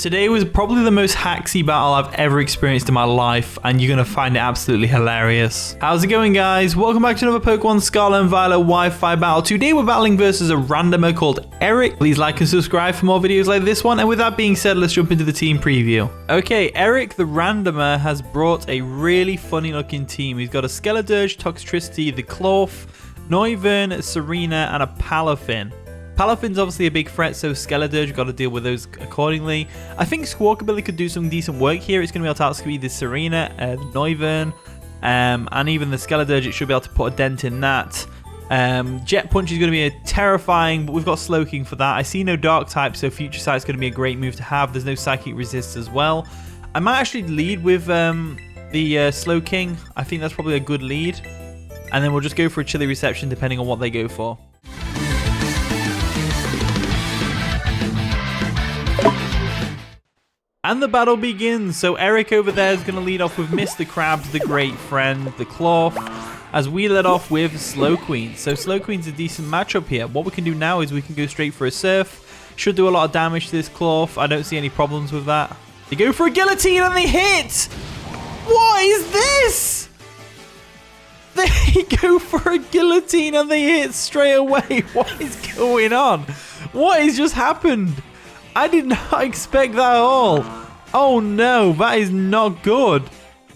Today was probably the most hacksy battle I've ever experienced in my life, and you're going to find it absolutely hilarious. How's it going, guys? Welcome back to another Pokemon Scarlet Violet Wi-Fi Battle. Today we're battling versus a randomer called Eric. Please like and subscribe for more videos like this one, and with that being said, let's jump into the team preview. Okay, Eric the randomer has brought a really funny looking team. He's got a Skeledirge, Toxtricity, the Klawf, Noivern, Serena, and a Palafin. Palafin's obviously a big threat, so Skeledirge got to deal with those accordingly. I think Squawkabilly could do some decent work here. It's going to be able to outspeed the Serena, the Noivern, and even the Skeledirge. It should be able to put a dent in that. Jet Punch is going to be terrifying, but we've got Slowking for that. I see no Dark type, so Future Sight's going to be a great move to have. There's no Psychic Resist as well. I might actually lead with the Slowking. I think that's probably a good lead. And then we'll just go for a Chilly Reception depending on what they go for. And the battle begins. So Eric over there is going to lead off with Mr. Krabs, the great friend, the Klawf, as we let off with Slowqueen. So Slowqueen's a decent matchup here. What we can do now is we can go straight for a Surf. Should do a lot of damage to this Klawf. I don't see any problems with that. They go for a Guillotine and they hit! What is this? They go for a Guillotine and they hit straight away. What is going on? What has just happened? I did not expect that at all. Oh no, that is not good.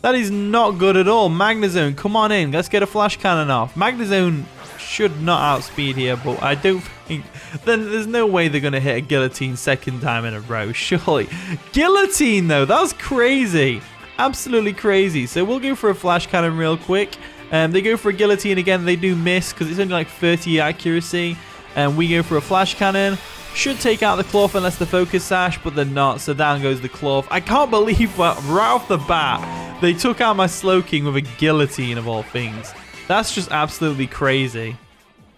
That is not good at all. Magnezone, come on in. Let's get a Flash Cannon off. Magnezone should not outspeed here, but I don't think... Then there's no way they're going to hit a Guillotine second time in a row, surely. Guillotine, though, that's crazy. Absolutely crazy. So we'll go for a Flash Cannon real quick. They go for a Guillotine again. They do miss because it's only like 30 accuracy. And we go for a Flash Cannon. Should take out the Klawf unless the Focus Sash, but they're not, so down goes the Klawf. I can't believe that right off the bat, they took out my Slowking with a Guillotine of all things. That's just absolutely crazy.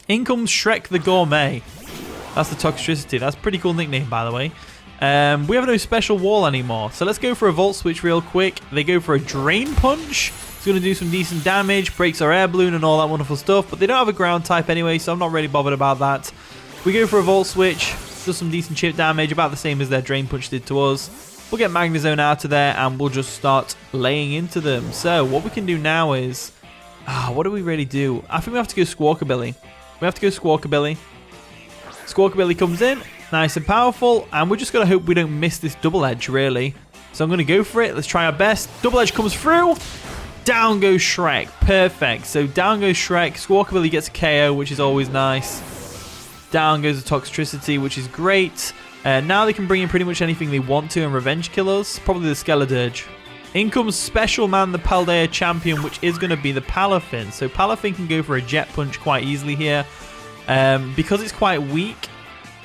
In comes Shrek the Gourmet. That's the Toxtricity. That's a pretty cool nickname, by the way. We have no special wall anymore, so let's go for a Volt Switch real quick. They go for a Drain Punch. It's going to do some decent damage, breaks our Air Balloon and all that wonderful stuff, but they don't have a ground type anyway, so I'm not really bothered about that. We go for a Volt Switch. Does some decent chip damage, about the same as their Drain Punch did to us. We'll get Magnezone out of there and we'll just start laying into them. So what we can do now is... what do we really do? I think we have to go Squawkabilly. We have to go Squawkabilly. Squawkabilly comes in, nice and powerful, and we're just going to hope we don't miss this Double Edge, really. So I'm going to go for it. Let's try our best. Double Edge comes through. Down goes Shrek. Perfect. So down goes Shrek. Squawkabilly gets a KO, which is always nice. Down goes the Toxtricity, which is great. Now they can bring in pretty much anything they want to and revenge kill us. Probably the Skeledirge. In comes Special Man, the Paldea champion, which is going to be the Palafin. So Palafin can go for a Jet Punch quite easily here. Because it's quite weak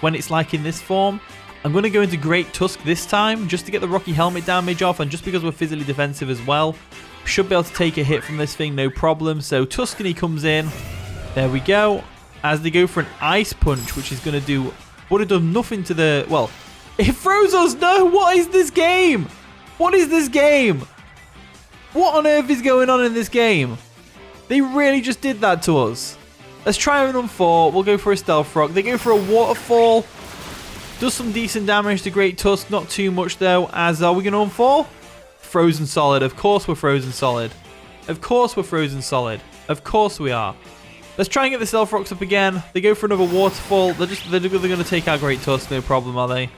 when it's like in this form, I'm going to go into Great Tusk this time just to get the Rocky Helmet damage off, and just because we're physically defensive as well. Should be able to take a hit from this thing, no problem. So Tuscany comes in. There we go. As they go for an Ice Punch, which is going to do... Would have done nothing to the... Well, it froze us! No! What is this game? What is this game? What on earth is going on in this game? They really just did that to us. Let's try an on-4. We'll go for a Stealth Rock. They go for a Waterfall. Does some decent damage to Great Tusk. Not too much, though. As are we going to on-4? Frozen Solid. Of course we're Frozen Solid. Of course we're Frozen Solid. Of course we are. Let's try and get the Stealth Rocks up again. They go for another Waterfall. They're going to take out Great Tusk, no problem, are they?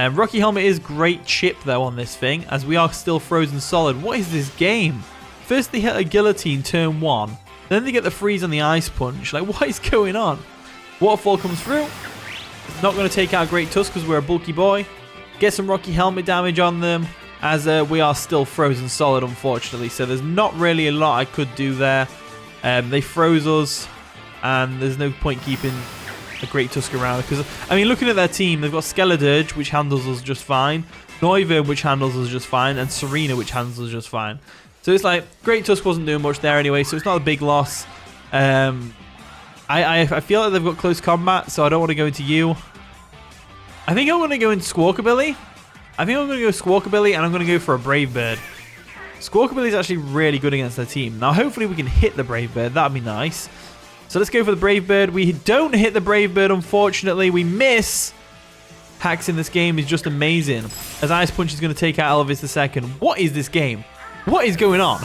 Rocky Helmet is great chip, though, on this thing, as we are still Frozen Solid. What is this game? First they hit a Guillotine turn 1. Then they get the freeze on the Ice Punch. Like, what is going on? Waterfall comes through. It's not going to take out Great Tusk because we're a bulky boy. Get some Rocky Helmet damage on them, as we are still Frozen Solid, unfortunately. So there's not really a lot I could do there. They froze us, and there's no point keeping a Great Tusk around. Because, I mean, looking at their team, they've got Skeledirge, which handles us just fine, Noivern, which handles us just fine, and Serena, which handles us just fine. So it's like, Great Tusk wasn't doing much there anyway, so it's not a big loss. I feel like they've got close combat, so I don't want to go into you. I think I'm going to go into Squawkabilly. I think I'm going to go Squawkabilly, and I'm going to go for a Brave Bird. Squawkabilly is actually really good against their team. Now, hopefully we can hit the Brave Bird. That'd be nice. So let's go for the Brave Bird. We don't hit the Brave Bird, unfortunately. We miss. hacks in this game is just amazing. As Ice Punch is going to take out Elvis the second. What is this game? What is going on?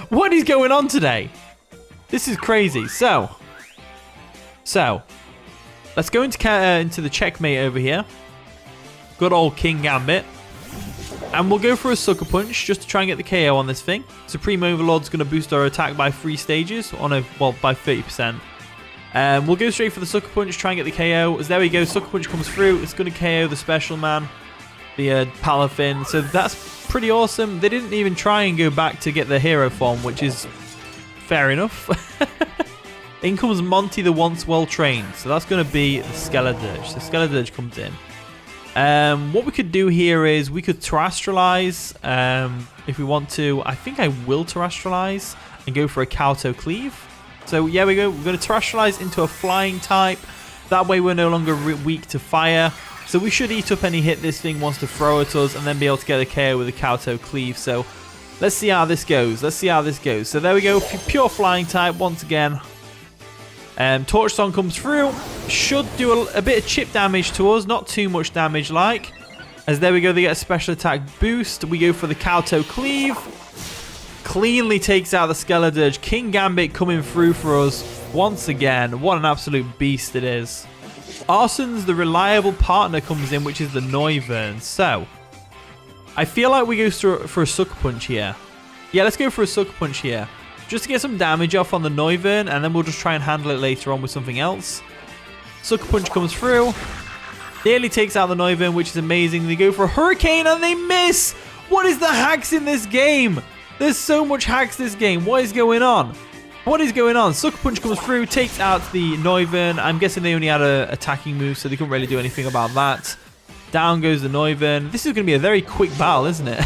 What is going on today? This is crazy. So let's go into the Checkmate over here. Good old Kingambit. And we'll go for a Sucker Punch just to try and get the KO on this thing. Supreme Overlord's going to boost our attack by 3 stages. By 30%. We'll go straight for the Sucker Punch, try and get the KO. As there we go, Sucker Punch comes through. It's going to KO the Special Man, the Palafin. So that's pretty awesome. They didn't even try and go back to get the hero form, which is fair enough. In comes Monty the Once Well Trained. So that's going to be the Skeledirge. So Skeledirge comes in. What we could do here is we could terrestrialize if we want to. I think I will terrestrialize and go for a Kowtow Cleave. So yeah, we go. We're going to terrestrialize into a flying type. That way we're no longer weak to fire. So we should eat up any hit this thing wants to throw at us and then be able to get a KO with a Kowtow Cleave. So let's see how this goes. So there we go. Pure flying type once again. Torch Song comes through. Should do a bit of chip damage to us. Not too much damage like. As there we go, they get a special attack boost. We go for the Kowtow Cleave. Cleanly takes out the Skeledirge. Kingambit coming through for us once again. What an absolute beast it is. Arson's the reliable partner comes in, which is the Noivern. So, I feel like we go for a Sucker Punch here. Yeah, let's go for a Sucker Punch here. Just to get some damage off on the Noivern, and then we'll just try and handle it later on with something else. Sucker Punch comes through. Nearly takes out the Noivern, which is amazing. They go for a Hurricane, and they miss! What is the hacks in this game? There's so much hacks this game. What is going on? What is going on? Sucker Punch comes through, takes out the Noivern. I'm guessing they only had a attacking move, so they couldn't really do anything about that. Down goes the Noivern. This is going to be a very quick battle, isn't it?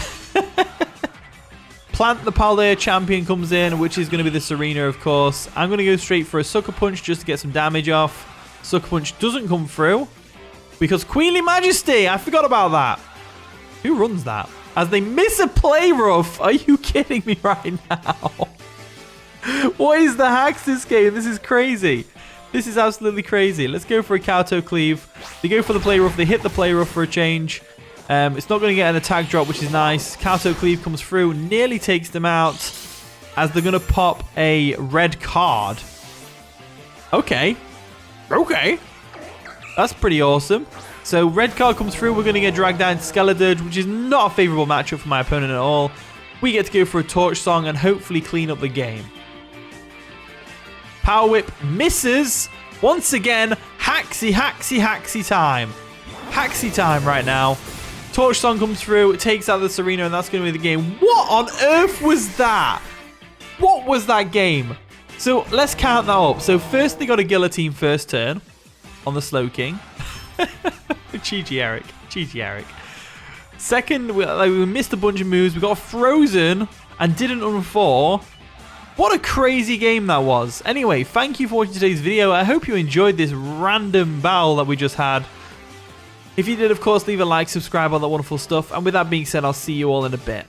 Plant the Paldea champion comes in, which is going to be the Serena, of course. I'm going to go straight for a Sucker Punch just to get some damage off. Sucker Punch doesn't come through because Queenly Majesty. I forgot about that. Who runs that? As they miss a play rough. Are you kidding me right now? What is the hacks this game? This is crazy. This is absolutely crazy. Let's go for a Kowtow Cleave. They go for the play rough. They hit the play rough for a change. It's not going to get an attack drop, which is nice. Kowtow Cleave comes through. Nearly takes them out. As they're going to pop a red card. Okay. That's pretty awesome. So red card comes through. We're going to get dragged down to Skeledirge, which is not a favorable matchup for my opponent at all. We get to go for a Torch Song and hopefully clean up the game. Power Whip misses. Once again, haxy time. Haxy time right now. Torch Song comes through. It takes out the Serena, and that's going to be the game. What on earth was that? What was that game? So let's count that up. So first they got a Guillotine first turn on the Slowking. GG Eric. Second, we missed a bunch of moves. We got frozen and didn't unfor. What a crazy game that was. Anyway, thank you for watching today's video. I hope you enjoyed this random battle that we just had. If you did, of course, leave a like, subscribe, all that wonderful stuff. And with that being said, I'll see you all in a bit.